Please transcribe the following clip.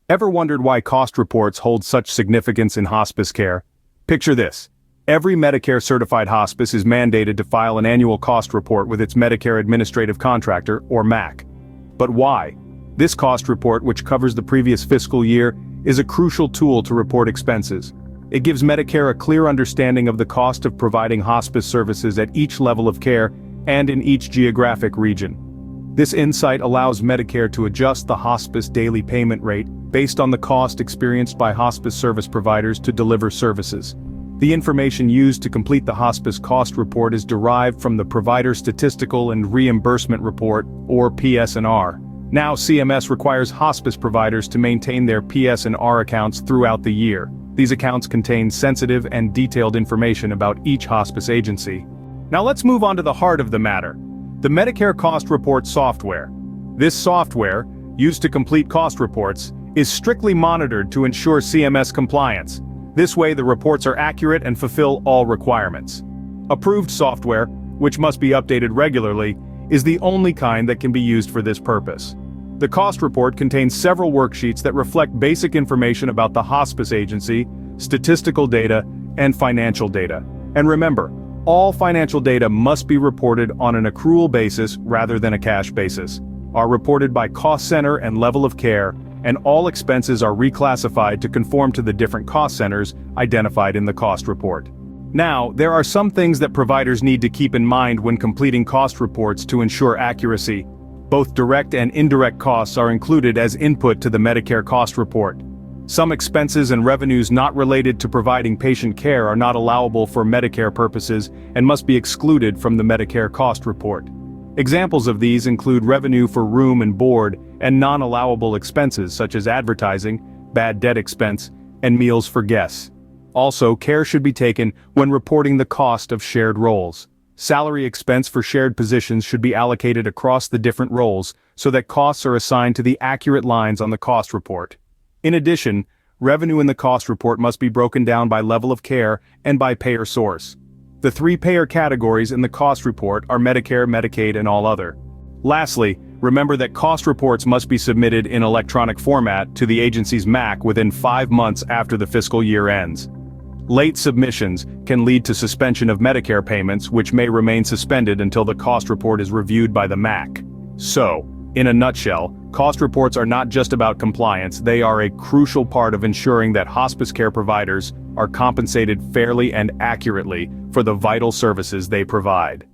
Ever wondered why cost reports hold such significance in hospice care? Picture this. Every Medicare-certified hospice is mandated to file an annual cost report with its Medicare Administrative Contractor, or MAC. But why? This cost report, which covers the previous fiscal year, is a crucial tool to report expenses. It gives Medicare a clear understanding of the cost of providing hospice services at each level of care and in each geographic region. This insight allows Medicare to adjust the hospice daily payment rate based on the cost experienced by hospice service providers to deliver services. The information used to complete the hospice cost report is derived from the Provider Statistical and Reimbursement Report, or PS&R. Now CMS requires hospice providers to maintain their PS&R accounts throughout the year. These accounts contain sensitive and detailed information about each hospice agency. Now let's move on to the heart of the matter. The Medicare Cost Report software. This software, used to complete cost reports, is strictly monitored to ensure CMS compliance. This way the reports are accurate and fulfill all requirements. Approved software, which must be updated regularly, is the only kind that can be used for this purpose. The cost report contains several worksheets that reflect basic information about the hospice agency, statistical data, and financial data. And remember, all financial data must be reported on an accrual basis rather than a cash basis, are reported by cost center and level of care, and all expenses are reclassified to conform to the different cost centers identified in the cost report. Now, there are some things that providers need to keep in mind when completing cost reports to ensure accuracy. Both direct and indirect costs are included as input to the Medicare cost report. Some expenses and revenues not related to providing patient care are not allowable for Medicare purposes and must be excluded from the Medicare cost report. Examples of these include revenue for room and board and non-allowable expenses such as advertising, bad debt expense, and meals for guests. Also, care should be taken when reporting the cost of shared roles. Salary expense for shared positions should be allocated across the different roles so that costs are assigned to the accurate lines on the cost report. In addition, revenue in the cost report must be broken down by level of care and by payer source. The three payer categories in the cost report are Medicare, Medicaid, and all other. Lastly, remember that cost reports must be submitted in electronic format to the agency's MAC within 5 months after the fiscal year ends. Late submissions can lead to suspension of Medicare payments, which may remain suspended until the cost report is reviewed by the MAC. So, in a nutshell, cost reports are not just about compliance, they are a crucial part of ensuring that hospice care providers are compensated fairly and accurately for the vital services they provide.